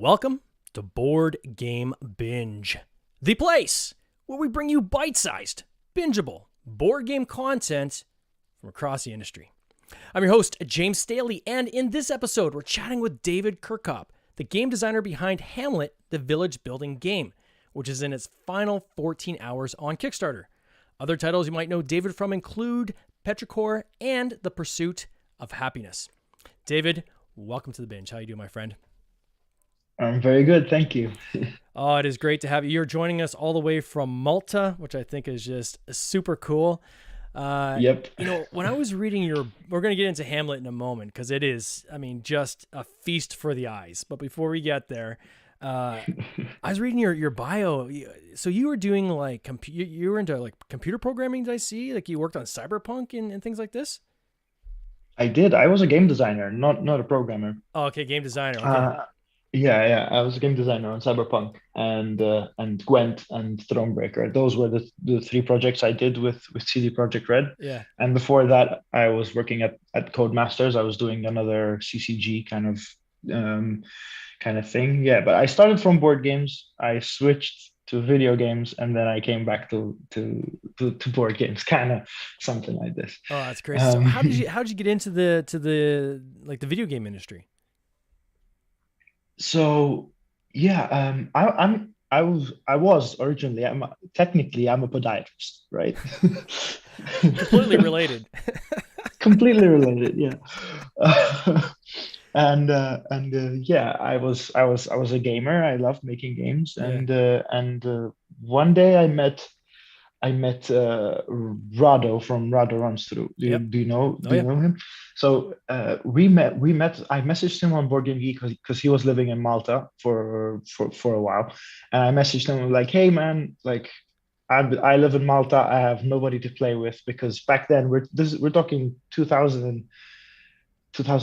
Welcome to Board Game Binge, the place where we bring you bite-sized, bingeable board game content from across the industry. I'm your host, James Staley, and in this episode, we're chatting with David Chircop, the game designer behind Hamlet, the village-building game, which is in its final 14 hours on Kickstarter. Other titles you might know David from include Petrichor and The Pursuit of Happiness. David, welcome to the binge. How you doing, my friend? I'm very good, thank you. Oh, it is great to have you. You're joining us all the way from Malta, which I think is just super cool. Yep. When I was reading we're going to get into Hamlet in a moment because it is, just a feast for the eyes. But before we get there, I was reading your bio. So you were doing you were into computer programming, did I see? Like you worked on Cyberpunk and things like this? I did. I was a game designer, not a programmer. Oh, okay. Game designer. Okay. Yeah. I was a game designer on Cyberpunk and Gwent and Thronebreaker. Those were the three projects I did with CD Projekt Red. Yeah. And before that, I was working at Codemasters. I was doing another CCG kind of thing. Yeah, but I started from board games. I switched to video games, and then I came back to board games, kind of something like this. Oh, that's crazy. So how did you get into the video game industry? So yeah, I was originally technically I'm a podiatrist, right? Completely related. Completely related, yeah. Yeah, I was a gamer. I loved making games, and one day I met Rado from Rado Runs Through. Yep. Do you know Oh, yeah. him? So we met. I messaged him on Board Game Geek because he was living in Malta for a while, and I messaged him like, "Hey man, like I live in Malta. I have nobody to play with because back then we're talking 2000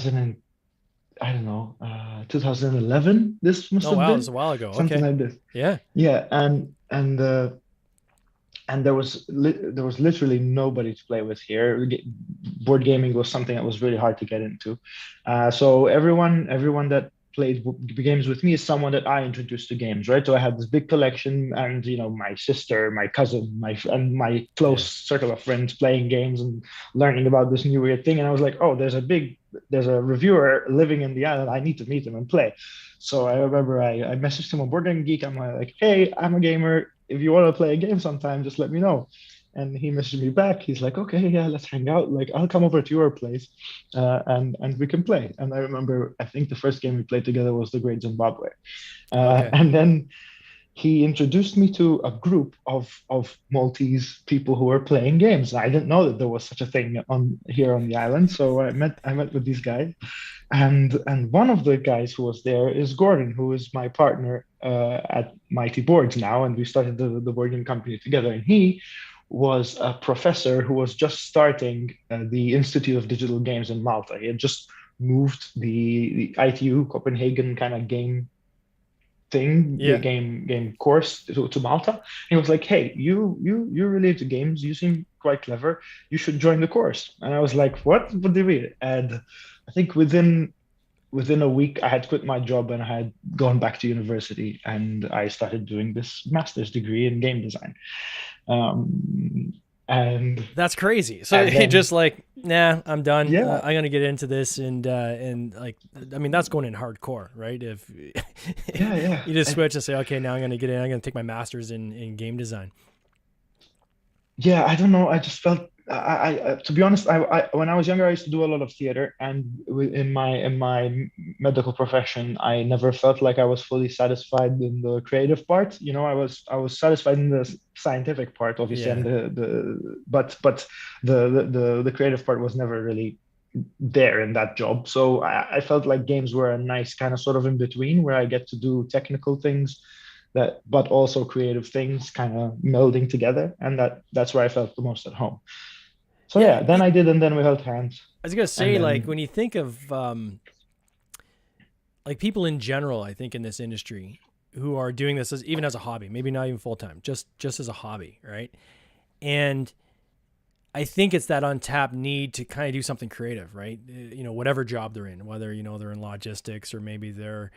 and I don't know 2011. This must Oh, have wow. It been was a while ago. something Okay. like this. Yeah. Yeah, and there was literally nobody to play with here. Board gaming was something that was really hard to get into. So everyone that played games with me is someone that I introduced to games, right? So I had this big collection, and my sister, my cousin, and my close Yeah. circle of friends playing games and learning about this new weird thing. And I was like, oh, there's a reviewer living in the island. I need to meet him and play. So I remember I messaged him on Board Game Geek. I'm like, hey, I'm a gamer. If you want to play a game sometime, just let me know. And he messaged me back. He's like, okay, yeah, let's hang out. Like, I'll come over to your place, and we can play. And I remember, I think the first game we played together was The Great Zimbabwe. Okay. And then he introduced me to a group of Maltese people who were playing games. I didn't know that there was such a thing on the island. So I met with these guys, and one of the guys who was there is Gordon, who is my partner at Mighty Boards now, and we started the board game company together. And he was a professor who was just starting the Institute of Digital Games in Malta. He had just moved the ITU Copenhagen kind of game thing, Yeah. game course to Malta. He was like, "Hey, you're really into games. You seem quite clever. You should join the course." And I was like, "What? What do you mean?" And I think within a week, I had quit my job and I had gone back to university, and I started doing this master's degree in game design. Um, and That's crazy. So and you then just like, nah, I'm done. yeah, I'm gonna get into this, and that's going in hardcore, right? If yeah. you just switch and say, okay, now I'm gonna get in. I'm gonna take my master's in game design. Yeah, I don't know. I just felt to be honest, I when I was younger, I used to do a lot of theater, and in my medical profession, I never felt like I was fully satisfied in the creative part. I was satisfied in the scientific part, obviously, and Yeah. but the creative part was never really there in that job. So I felt like games were a nice kind of sort of in between where I get to do technical things but also creative things kind of melding together, and that's where I felt the most at home. So Yeah. yeah, then I did, and then we held hands, I was gonna and say, like, then when you think of like people in general, I think in this industry who are doing this even as a hobby, maybe not even full time, just as a hobby, right? And I think it's that untapped need to kind of do something creative, right? Whatever job they're in, whether they're in logistics or maybe they're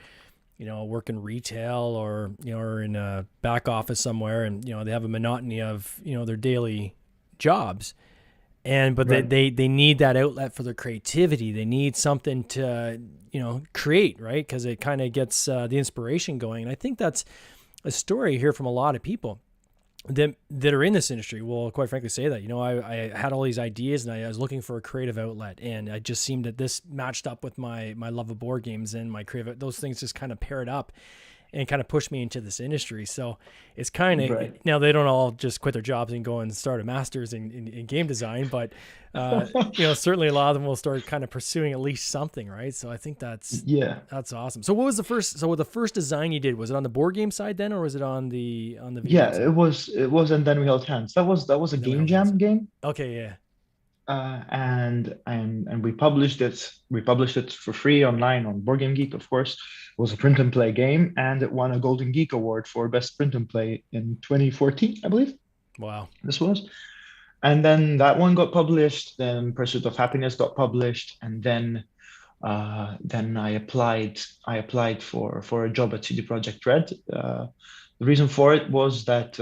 work in retail or, or in a back office somewhere, and, they have a monotony of, their daily jobs. But Right. they need that outlet for their creativity. They need something to, create, right? Because it kind of gets the inspiration going. And I think that's a story here from a lot of people that are in this industry will quite frankly say that. I had all these ideas and I was looking for a creative outlet, and I just seemed that this matched up with my love of board games and my creative. Those things just kind of paired up and kind of pushed me into this industry. So it's kind of, Right. now they don't all just quit their jobs and go and start a master's in game design, but certainly a lot of them will start kind of pursuing at least something, right? So I think Yeah. that's awesome. So what was the first design you did? Was it on the board game side then, or was it on the video Yeah, game side? it was, and then we held hands. That was a And then we game held hands. jam game. Okay, yeah. And we published it. We published it for free online on Board Game Geek, of course. It was a print and play game, and it won a Golden Geek Award for best print and play in 2014, I believe Wow. this was. And then that one got published. Then Pursuit of Happiness got published, and then I applied. I applied for a job at CD Projekt Red. The reason for it was that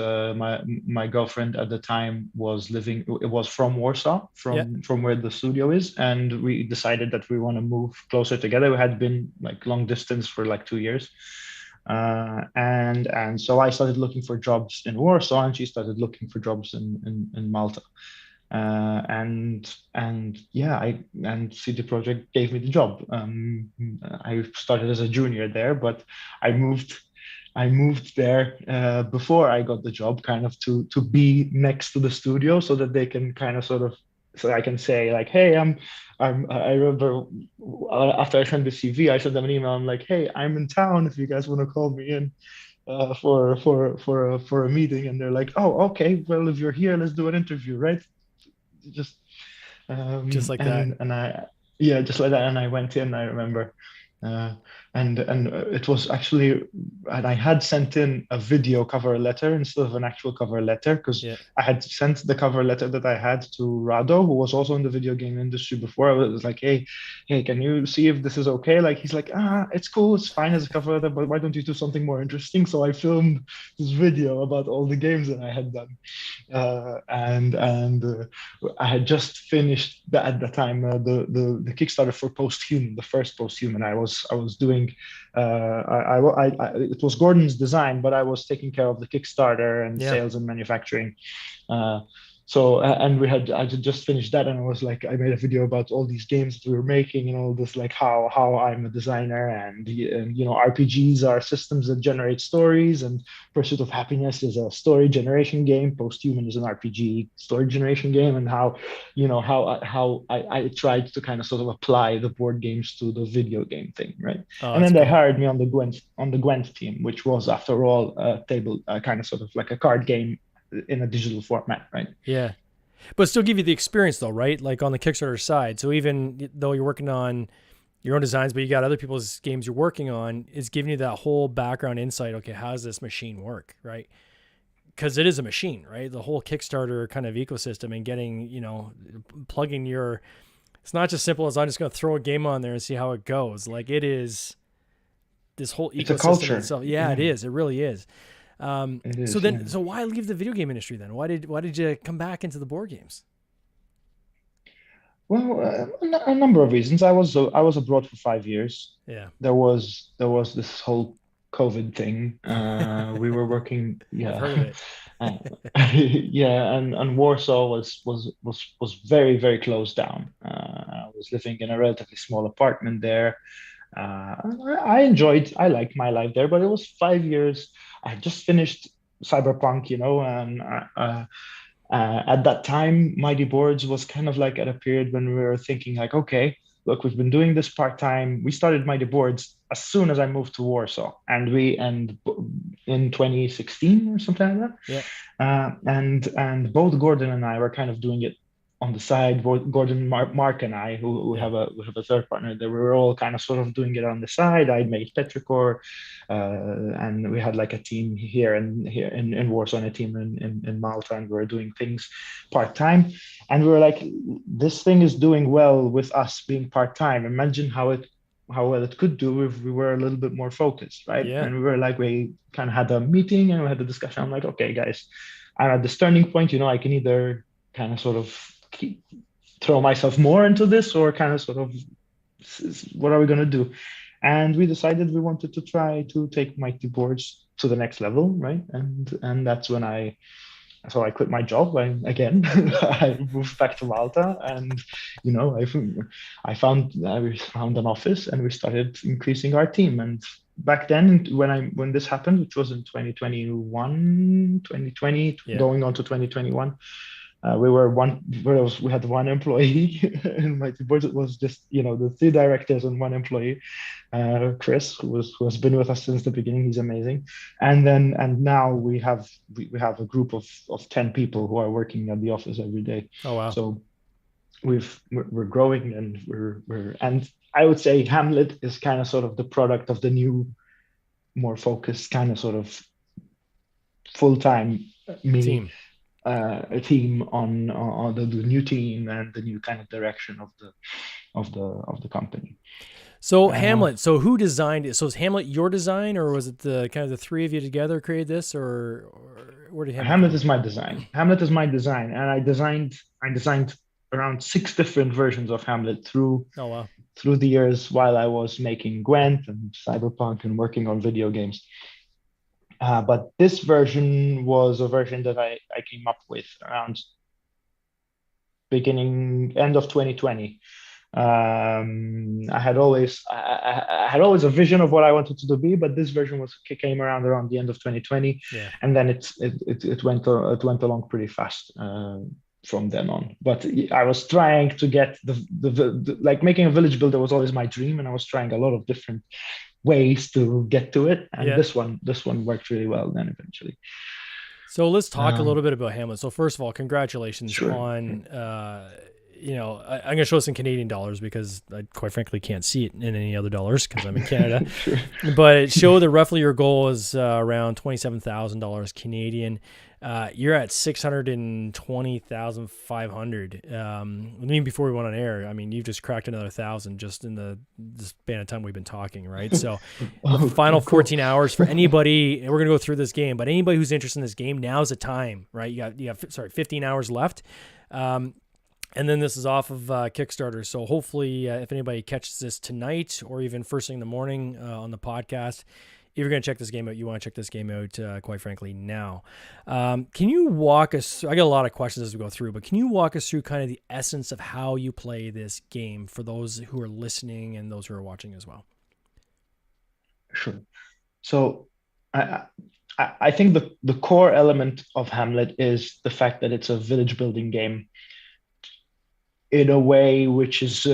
my girlfriend at the time was living. It was from Warsaw, Yeah. from where the studio is, and we decided that we want to move closer together. We had been like long distance for like 2 years, and so I started looking for jobs in Warsaw, and she started looking for jobs in Malta. And yeah, and CD Projekt gave me the job. I started as a junior there, but I moved I moved there before I got the job, kind of to be next to the studio, so that they can kind of sort of, so I can say like, hey, I remember after I sent the CV, I sent them an email. I'm like, hey, I'm in town if you guys want to call me in for a meeting. And they're like, oh, okay, well, if you're here, let's do an interview, right? Just Just like that. and I, yeah, just like that. And I went in, I remember, uh, and it was actually, and I had sent in a video cover letter instead of an actual cover letter, because Yeah. I had sent the cover letter that I had to Rado, who was also in the video game industry before. I was like, hey, can you see if this is okay? Like, he's like, it's cool, it's fine as a cover letter, but why don't you do something more interesting? So I filmed this video about all the games that I had done, and I had just finished at the time the Kickstarter for Posthuman, the first Posthuman. I was doing, it was Gordon's design, but I was taking care of the Kickstarter and Yeah. sales and manufacturing. Uh, and I had just finished that, and I was like, I made a video about all these games that we were making and all this, like how I'm a designer, and RPGs are systems that generate stories, and Pursuit of Happiness is a story generation game, Posthuman is an RPG story generation game, and how I tried to kind of sort of apply the board games to the video game thing, right? Oh, And that's then they cool. hired me on the Gwent team, which was, after all, a table, kind of sort of like a card game in a digital format, right? Yeah. But still give you the experience though, right? Like on the Kickstarter side. So even though you're working on your own designs, but you got other people's games you're working on, is giving you that whole background insight. Okay, how does this machine work, right? Because it is a machine, right? The whole Kickstarter kind of ecosystem and getting, plugging your, it's not just simple as I'm just going to throw a game on there and see how it goes. Like it is this whole It's a ecosystem in culture. itself. Yeah, it Yeah, is. It really is. it So is. Yeah. then, so why leave the video game industry then? Why did you come back into the board games? Well, a number of reasons. I was abroad for 5 years. Yeah, There was this whole COVID thing. We were working, I've yeah, heard of it. uh, yeah, and Warsaw was very very closed down. I was living in a relatively small apartment there. I liked my life there, but it was 5 years. I had just finished Cyberpunk, and at that time, Mighty Boards was kind of like at a period when we were thinking like, okay, look, we've been doing this part time. We started Mighty Boards as soon as I moved to Warsaw, and in 2016 or something like that. Yeah, And both Gordon and I were kind of doing it on the side. Gordon, Mark, and I, who yeah. we have a third partner, that we were all kind of sort of doing it on the side. I made Petrichor, and we had like a team here in Warsaw, and a team in Malta, and we were doing things part time. And we were like, this thing is doing well with us being part time. Imagine how it how well it could do if we were a little bit more focused, right? Yeah. And we kind of had a meeting and we had a discussion. I'm like, okay, guys, I'm at this turning point. I can either kind of sort of throw myself more into this or kind of sort of what are we going to do? And we decided we wanted to try to take Mighty Boards to the next level, right? And that's when I quit my job. I moved back to Malta, and we found an office, and we started increasing our team. And back then, when this happened, which was in 2021, 2020, Yeah. going on to 2021, we had one employee in Mighty Boards. It was just the three directors and one employee, Chris, who has been with us since the beginning. He's amazing. And now we have a group of 10 people who are working at the office every day. Oh, wow. So we're growing, and and I would say Hamlet is kind of sort of the product of the new, more focused kind of sort of full-time me Team. A team on the new team and the new kind of direction of the company. So Hamlet, so who designed it? So is Hamlet your design, or was it the kind of the three of you together created this, or where did Hamlet is my design. Hamlet is my design, and I designed around 6 different versions of Hamlet through Oh, wow. through the years while I was making Gwent and Cyberpunk and working on video games. But this version was a version that I came up with around end of 2020. I had always a vision of what I wanted to be, but this version came around the end of 2020, Yeah. and then it went along pretty fast from then on. But I was trying to get the like making a village builder was always my dream, and I was trying a lot of different ways to get to it, and Yeah. this one worked really well then eventually. So let's talk a little bit about Hamlet. So first of all, congratulations Sure. on, I'm going to show us in Canadian dollars because I quite frankly can't see it in any other dollars because I'm in Canada. Sure. But it showed that roughly your goal is around $27,000 Canadian. You're at 620,500. I mean, before we went on air, I mean, you've just cracked another 1,000 just in the span of time we've been talking, right? So the final 14 hours for anybody, and we're going to go through this game, but anybody who's interested in this game, now's the time, right? You have 15 hours left. And then this is off of Kickstarter. So hopefully if anybody catches this tonight or even first thing in the morning on the podcast, if you're going to check this game out, you want to check this game out, quite frankly, now. Can you walk us through, I got a lot of questions as we go through, but can you walk us through kind of the essence of how you play this game for those who are listening and those who are watching as well? Sure. So I think the core element of Hamlet is the fact that it's a village building game in a way which is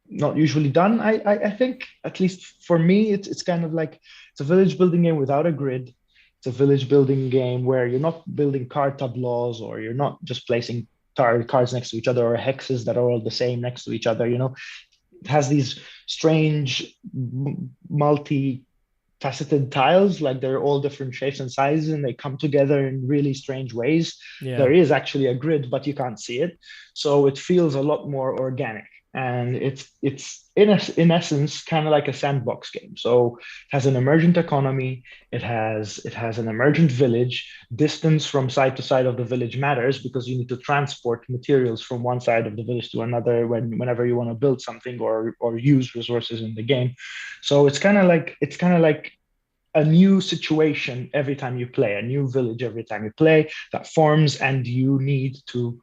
not usually done. I think, at least for me, it's kind of like it's a village building game without a grid. It's a village building game where you're not building card tableaus, or you're not just placing cards next to each other, or hexes that are all the same next to each other. It has these strange multi-faceted tiles, like they're all different shapes and sizes, and they come together in really strange ways. Yeah. There is actually a grid, but you can't see it, so it feels a lot more organic. And it's in essence kind of like a sandbox game. So it has an emergent economy. It has an emergent village. Distance from side to side of the village matters because you need to transport materials from one side of the village to another whenever you want to build something or use resources in the game. So it's kind of like a new situation every time you play, a new village every time you play that forms, and you need to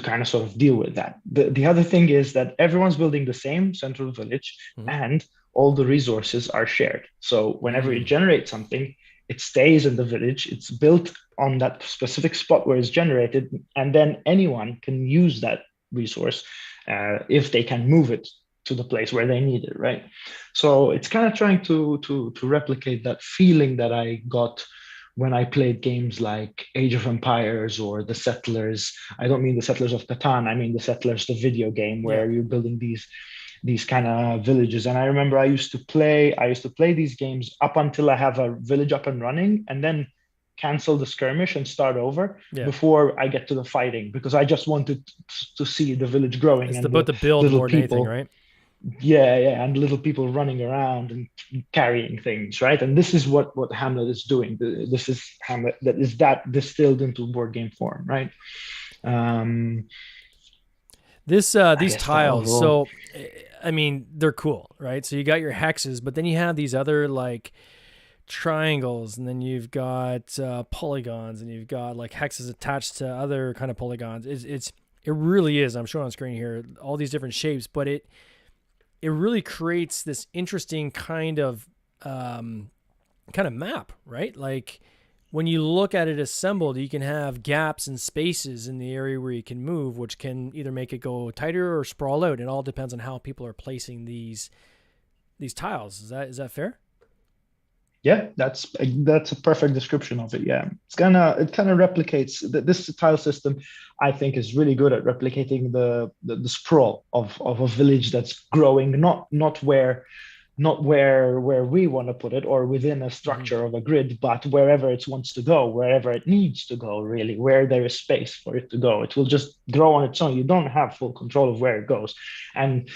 kind of sort of deal with that. The other thing is that everyone's building the same central village, and all the resources are shared. So whenever you generate something, it stays in the village. It's built on that specific spot where it's generated, and then anyone can use that resource if they can move it to the place where they need it, right? So it's kind of trying to replicate that feeling that I got when I played games like Age of Empires or The Settlers. I don't mean The Settlers of Catan. I mean The Settlers, the video game, where you're building these kind of villages. And I remember I used to play these games up until I have a village up and running, and then cancel the skirmish and start over before I get to the fighting, because I just wanted to see the village growing. It's and about the build more than anything, right? yeah, and little people running around and carrying things, right? And this is what Hamlet is doing. This is Hamlet that distilled into board game form, right? Um, This I these guess that tiles, overall, so I mean, they're cool, right? So you got your hexes, but then you have these other like triangles, and then you've got polygons, and you've got like hexes attached to other kind of polygons. It really is. I'm showing on screen here all these different shapes, but it really creates this interesting kind of map, right? Like when you look at it assembled, you can have gaps and spaces in the area where you can move, which can either make it go tighter or sprawl out. It all depends on how people are placing these tiles. Is that fair? yeah, that's a perfect description of it. Yeah, it kind of replicates this tile system. I think is really good at replicating the sprawl of a village that's growing, not where we want to put it or within a Mm-hmm. structure of a grid, but wherever it wants to go, wherever it needs to go, really, where there is space for it to go. It will just grow on its own. You don't have full control of where it goes. And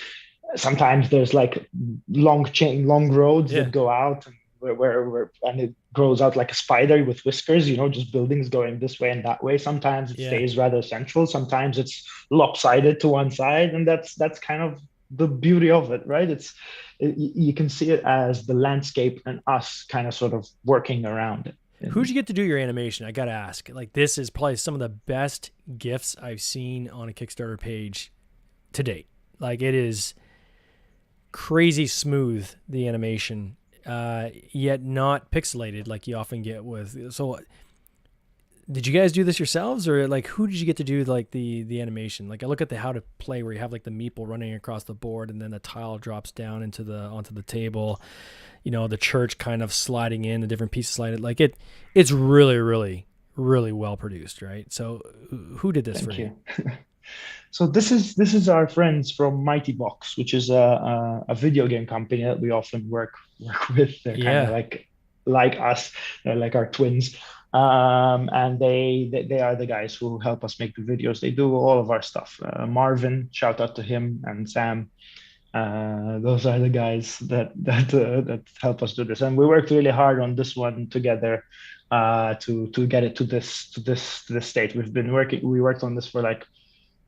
sometimes there's like long roads Yeah. that go out and where and it grows out like a spider with whiskers, just buildings going this way and that way. Sometimes it Yeah. stays rather central, sometimes it's lopsided to one side, and that's kind of the beauty of it, right? You can see it as the landscape and us kind of sort of working around it. Who'd And you get to do your animation? I gotta ask. Like, this is probably some of the best gifts I've seen on a Kickstarter page to date. Like, it is crazy smooth, the animation, yet not pixelated like you often get with. So, did you guys do this yourselves, or like who did you get to do like the animation? Like, I look at the how to play where you have like the meeple running across the board, and then the tile drops down into the onto the table. The church kind of sliding in, the different pieces slided. Like it's really, really, really well produced, right? So, who did this for thank you? you. So this is our friends from Mighty Box, which is a video game company that we often work with. They're kind of Yeah. like us, they're like our twins, and they are the guys who help us make the videos. They do all of our stuff. Marvin, shout out to him, and Sam. Those are the guys that help us do this, and we worked really hard on this one together to get it to this state. We worked on this for like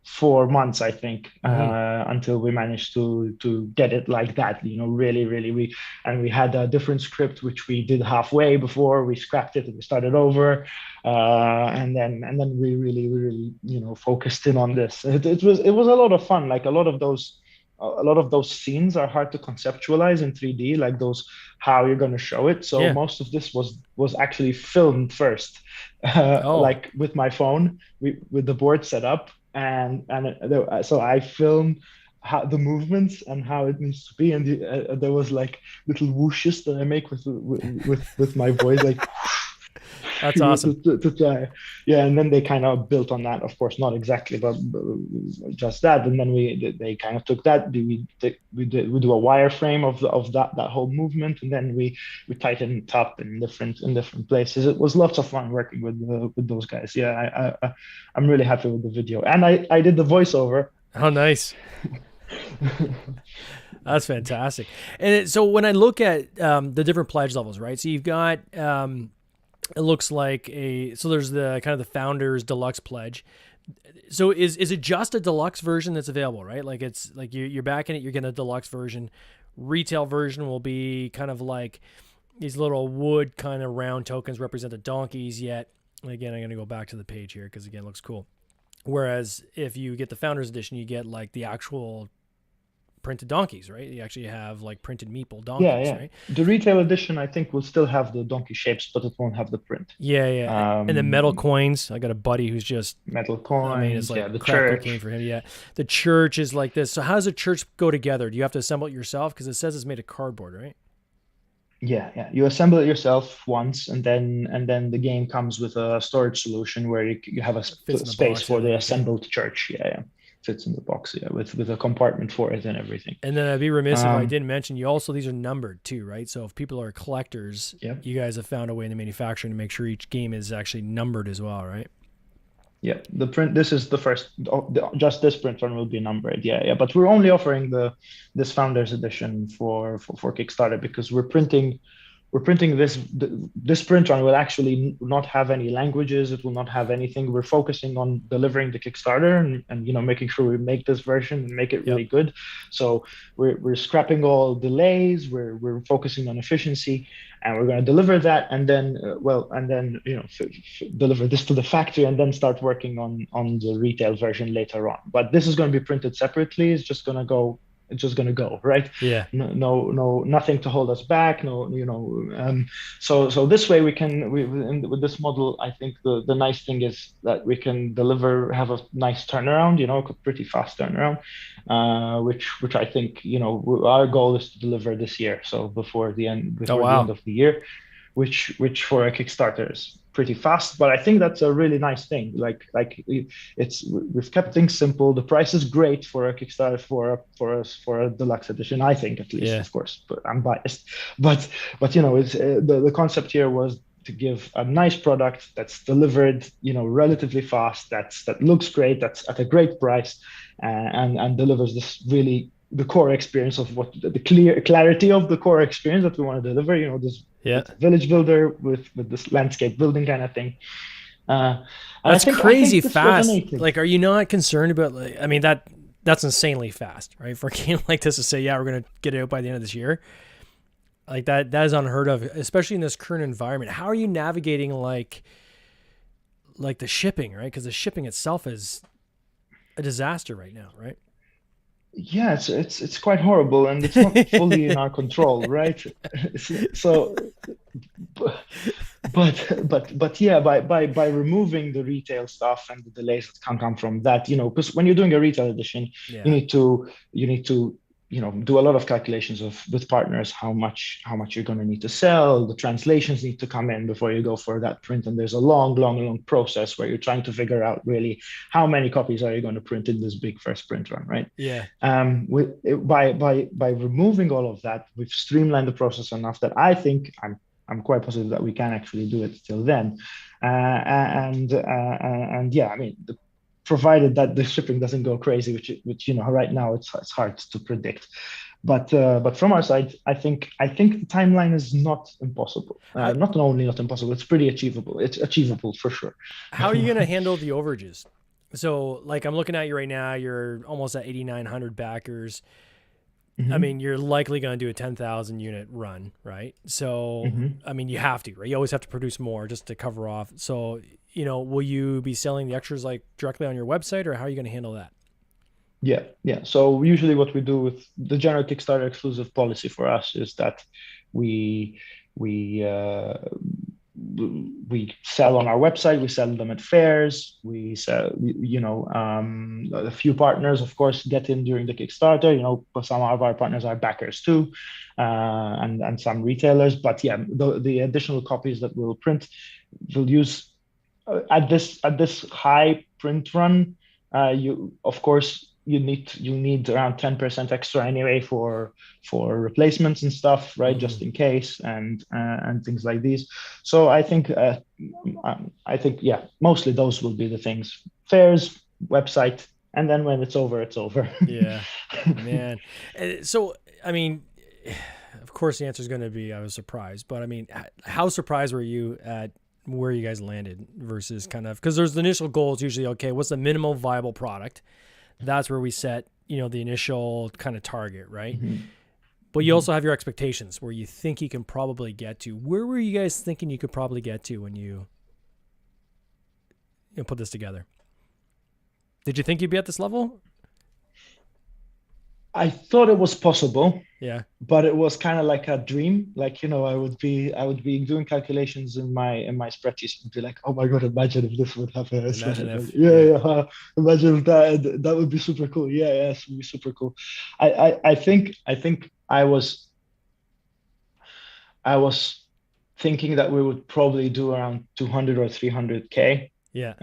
4 months, I think, Mm-hmm. until we managed to get it like that. Really, really, we had a different script which we did halfway before we scrapped it and we started over, and then we really focused in on this. It was a lot of fun. Like a lot of those scenes are hard to conceptualize in 3D, like those how you're going to show it. So Yeah. most of this was actually filmed first, Oh, like with my phone, with the board set up, so I filmed how the movements and how it needs to be, and there was like little whooshes that I make with my voice, like that's awesome. to try. Yeah, and then they kind of built on that, of course, not exactly, but just that. And then they kind of took that. We do a wireframe of that whole movement, and then we tighten it up in different places. It was lots of fun working with those guys. Yeah, I'm really happy with the video, and I did the voiceover. Oh, nice. That's fantastic. So when I look at the different pledge levels, right? So you've got it looks like so there's the kind of the founders deluxe pledge. So is it just a deluxe version that's available, right? Like it's like you're backing it, you're getting a deluxe version. Retail version will be kind of like these little wood kind of round tokens represent the donkeys. Yet again, I'm going to go back to the page here because again, it looks cool. Whereas if you get the founders edition, you get like the actual printed donkeys, right? You actually have like printed meeple Yeah, donkeys, yeah. right? The retail edition, I think, will still have the donkey shapes, but it won't have the print. Yeah, yeah. And then metal Um, coins. I got a buddy who's just, Metal I mean, it's coins, like yeah, the crack cocaine church. for him. Yeah. The church is like this. So how does a church go together? Do you have to assemble it yourself? Because it says it's made of cardboard, right? Yeah, yeah. You assemble it yourself once, and then the game comes with a storage solution where you have a It fits in the space box and for the everything. Okay. assembled church. Yeah, yeah. Fits in the box, yeah, with a compartment for it and everything. And then I'd be remiss if I Um, didn't mention you also, these are numbered too, right? So if people are collectors, yeah. you guys have found a way in the manufacturing to make sure each game is actually numbered as well, right? Yeah, the print. This is the first. Just this print run will be numbered. Yeah, yeah. But we're only offering this founders edition for Kickstarter because we're printing this print run will actually not have any languages. It will not have anything. We're focusing on delivering the Kickstarter and making sure we make this version and make it Yep. really good. So we're scrapping all delays. We're focusing on efficiency, and we're going to deliver that, and then deliver this to the factory, and then start working on the retail version later on. But this is going to be printed separately. It's just going to go right. Yeah. No, nothing to hold us back. No, so this way with this model, I think the nice thing is that we can have a nice turnaround, a pretty fast turnaround, which I think, our goal is to deliver this year, so before the end Oh, before the end wow. of the year, which for a Kickstarter is pretty fast. But I think that's a really nice thing. We've kept things simple. The price is great for a Kickstarter for a deluxe edition, I think, at least, Yeah. of course, but I'm biased. But it's the concept here was to give a nice product that's delivered, relatively fast, that looks great, that's at a great price, and delivers this really the core experience of what the clarity of the core experience that we want to deliver. Yeah. This village builder with this landscape building kind of thing. And I That's think I crazy think this fast. resonated. Like, are you not concerned about, like, I mean, that's insanely fast, right? For a game like this to say, yeah, we're going to get it out by the end of this year. Like that is unheard of, especially in this current environment. How are you navigating like the shipping, right? Because the shipping itself is a disaster right now, right? Yeah, it's quite horrible, and it's not fully in our control, right? So, but yeah, by removing the retail stuff and the delays that can come from that, because when you're doing a retail edition, you Yeah. need to you need to do a lot of calculations with partners, how much you're going to need to sell. The translations need to come in before you go for that print, and there's a long process where you're trying to figure out really how many copies are you going to print in this big first print run, right? Yeah. By removing all of that, we've streamlined the process enough that I think I'm quite positive that we can actually do it till then. And yeah, I mean, provided that the shipping doesn't go crazy, which right now it's hard to predict. But from our side, I think the timeline is not impossible. How Not only not impossible, it's pretty achievable. It's achievable for sure. how are you going to handle the overages? So, like, I'm looking at you right now. You're almost at 8,900 backers. I Hmm. mean, you're likely going to do a 10,000 unit run, right? So, Hmm. I mean, you have to, right? You always have to produce more just to cover off. So, will you be selling the extras like directly on your website, or how are you going to handle that? Yeah, yeah. So usually what we do with the general Kickstarter exclusive policy for us is that we we uh, we sell on our website, we sell them at fairs, a few partners, of course, get in during the Kickstarter. But some of our partners are backers too, and some retailers. But yeah, the additional copies that we'll print, we'll use at this high print run. You of course you need around 10% extra anyway for replacements and stuff, right? Mm-hmm. Just in case, and things like these. So I think yeah, mostly those will be the things: fairs, website, and then when it's over, it's over. Yeah, man. So, I mean, of course, the answer is going to be I was surprised, but I mean, how surprised were you at where you guys landed versus kind of because there's the initial goals usually, okay, what's the minimal viable product? That's where we set, the initial kind of target, right? Mhm, But you mhm. also have your expectations where you think you can probably get to. Where were you guys thinking you could probably get to when you put this together? Did you think you'd be at this level? I thought it was possible, Yeah. but it was kind of like a dream. Like, I would be doing calculations in my spreadsheets and be like, oh my God, imagine if this would happen. Imagine if. Yeah, Yeah. yeah, imagine if that would be super cool. Yeah, yeah, it would be super cool. I think I was thinking that we would probably do around 200 or 300K, Yeah.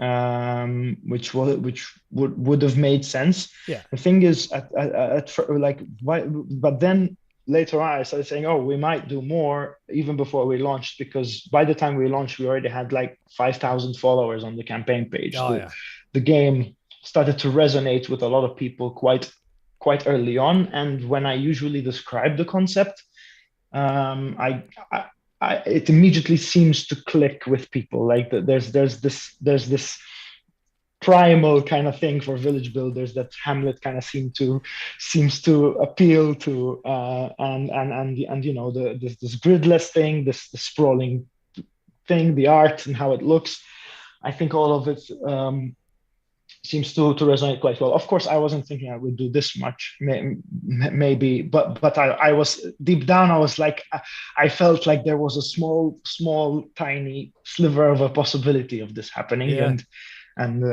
which would have made sense. Yeah. The thing is, like, why? But then later on I started saying, oh, we might do more even before we launched, because by the time we launched, we already had like 5,000 followers on the campaign page. Oh yeah. The game started to resonate with a lot of people quite early on. And when I usually describe the concept, I it immediately seems to click with people. Like there's this primal kind of thing for village builders that Hamlet kind of seems to appeal to, and you know, this gridless thing, this sprawling thing, the art and how it looks. I think all of it seems to resonate quite well. Of course, I wasn't thinking I would do this much, maybe, but I was deep down. I was like, I felt like there was a small, tiny sliver of a possibility of this happening, Yeah. and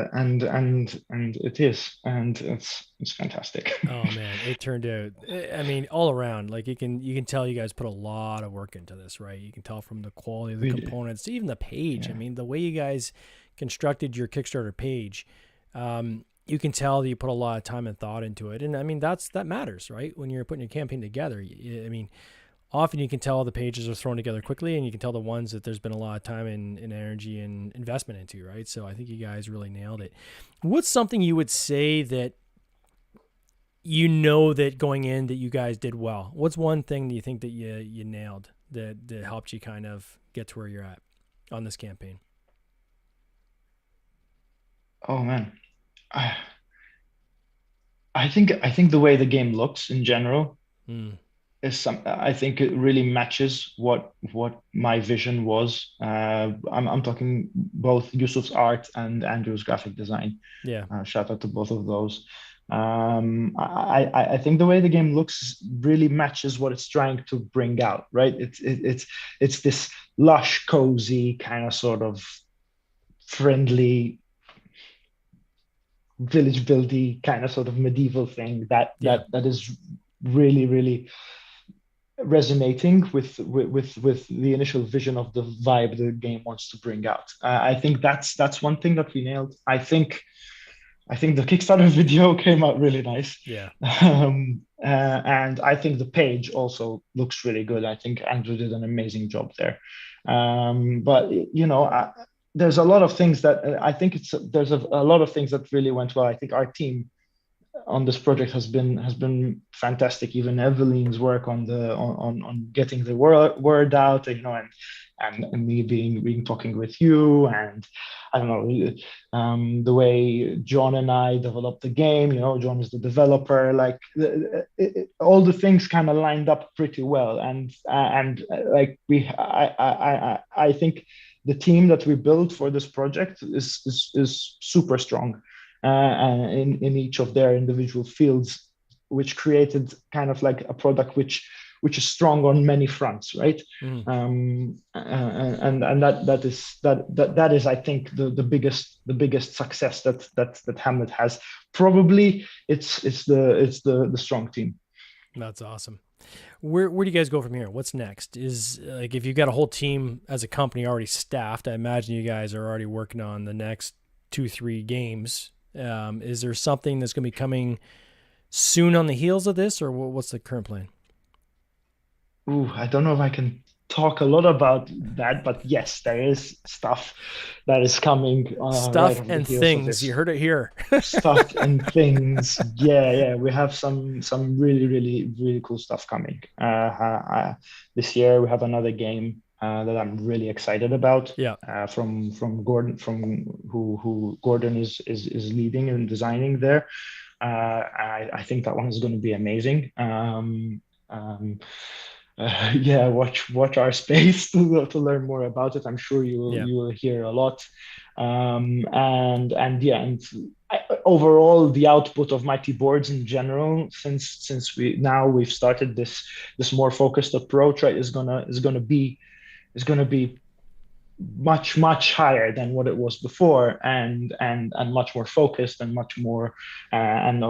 it is, and it's fantastic. Oh man, it turned out. I mean, all around, like you can tell you guys put a lot of work into this, right? You can tell from the quality of the components, even the page. I Yeah. mean, the way you guys constructed your Kickstarter page, you can tell that you put a lot of time and thought into it, and I mean that matters, right? When you're putting your campaign together, I mean, often you can tell the pages are thrown together quickly, and you can tell the ones that there's been a lot of time and energy and investment into, right? So I think you guys really nailed it. What's something you would say that you know that going in that you guys did well? What's one thing that you think that you nailed that helped you kind of get to where you're at on this campaign? Oh man, I, I think the way the game looks in general Mm, is some. I think it really matches what my vision was. I'm talking both Yusuf's art and Andrew's graphic design. yeah, Shout out to both of those. I think the way the game looks really matches what it's trying to bring out, right? It's this lush, cozy kind of sort of friendly village buildy kind of sort of medieval thing yeah. that is really resonating with the initial vision of the vibe the game wants to bring out. I think that's one thing that we nailed. I think the Kickstarter video came out really nice. Yeah. And I think the page also looks really good. I think Andrew did an amazing job there. But you know, there's a lot of things that I think there's a lot of things that really went well. I think our team on this project has been fantastic. Even Evelyn's work on getting the word out, you know, and me being talking with you, and I don't know, the way John and I developed the game. You know, John is the developer. Like all the things kind of lined up pretty well, and like I think the team that we built for this project is super strong in each of their individual fields, which created kind of like a product which is strong on many fronts, right? Mm. And that is, I think, the biggest success that Hamlet has. Probably it's the strong team. That's awesome. Where do you guys go from here? What's next? Is like if you've got a whole team as a company already staffed, I imagine you guys are already working on the next 2-3 games. Is there something that's going to be coming soon on the heels of this, or what's the current plan? Ooh, I don't know if I can talk a lot about that, but yes, there is stuff that is coming right Stuff off the and heels of things. You this. heard it here. Stuff and things. Yeah, we have some really cool stuff coming. This year we have another game that I'm really excited about. Yeah. From Gordon, from who Gordon is leading and designing there. I think that one is going to be amazing. Um, yeah, watch our space to learn more about it. I'm sure Yeah. you will hear a lot. And yeah, and overall the output of Mighty Boards in general, since we've started this more focused approach, right, is gonna be much higher than what it was before, and much more focused and much more and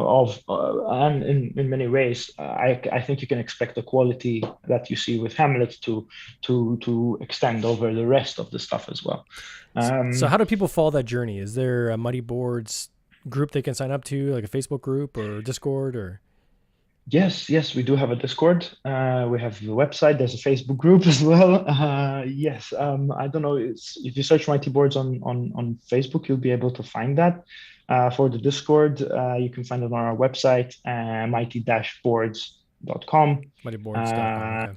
in many ways, I think you can expect the quality that you see with Hamlet to extend over the rest of the stuff as well. So um how do people follow that journey? Is there a Muddy Boards group they can sign up to, like a Facebook group or Discord or? Yes, we do have a Discord. We have the website. There's a Facebook group as well. Yes, I don't know. If you search Mighty Boards on Facebook, you'll be able to find that. For the Discord, you can find it on our website, mighty-boards.com. Mightyboards.com. Okay.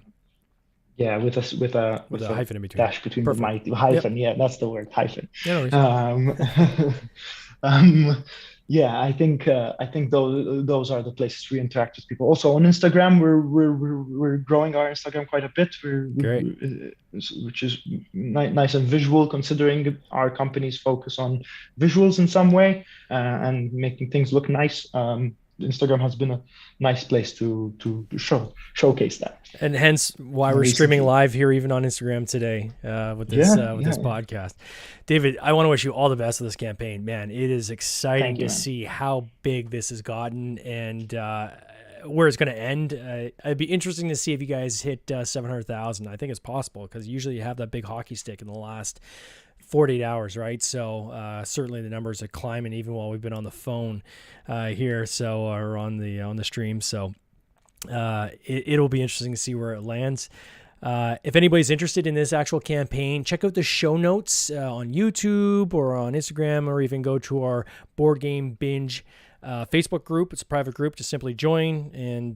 Yeah, with a a hyphen in between. dash between Perfect. the mighty hyphen. Yeah, that's the word, hyphen. Yeah, no worries. Um, yeah, I think those are the places we interact with people. Also on Instagram, we're growing our Instagram quite a bit. Great. Which is nice and visual, considering our company's focus on visuals in some way, and making things look nice. Instagram has been a nice place to showcase that. And hence why we're streaming live here, even on Instagram today, with this podcast. David, I want to wish you all the best with this campaign, man. It is exciting to see how big this has gotten and where it's going to end. It'd be interesting to see if you guys hit 700,000. I think it's possible because usually you have that big hockey stick in the last 48 hours, right? So certainly the numbers are climbing even while we've been on the phone here, so or on the stream. So it'll be interesting to see where it lands. If anybody's interested in this actual campaign, check out the show notes on YouTube or on Instagram, or even go to our Board Game Binge Facebook group. It's a private group. Just simply join, and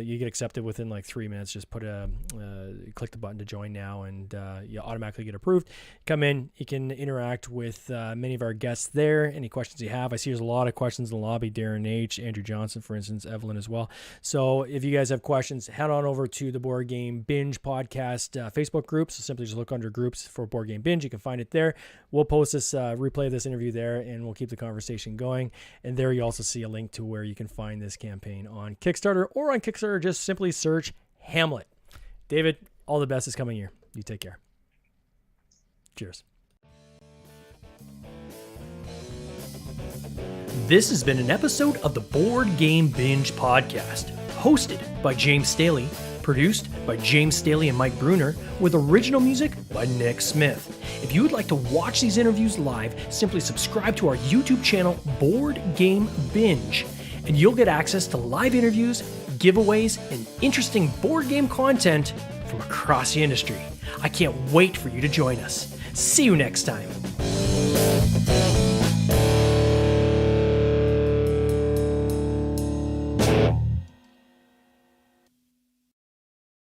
you get accepted within like 3 minutes. Just click the button to join now, and you automatically get approved. Come in. You can interact with many of our guests there. Any questions you have. I see there's a lot of questions in the lobby. Darren H., Andrew Johnson, for instance, Evelyn as well. So if you guys have questions, head on over to the Board Game Binge podcast Facebook group. So simply just look under groups for Board Game Binge. You can find it there. We'll post this replay of this interview there, and we'll keep the conversation going. And there you also see a link to where you can find this campaign on Kickstarter, or on Kickstarter, just simply search Hamlet. David, all the best this coming year. You take care. Cheers. This has been an episode of the Board Game Binge podcast, hosted by James Staley, produced by James Staley and Mike Bruner, with original music by Nick Smith. If you would like to watch these interviews live, simply subscribe to our YouTube channel, Board Game Binge, and you'll get access to live interviews, giveaways, and interesting board game content from across the industry. I can't wait for you to join us. See you next time.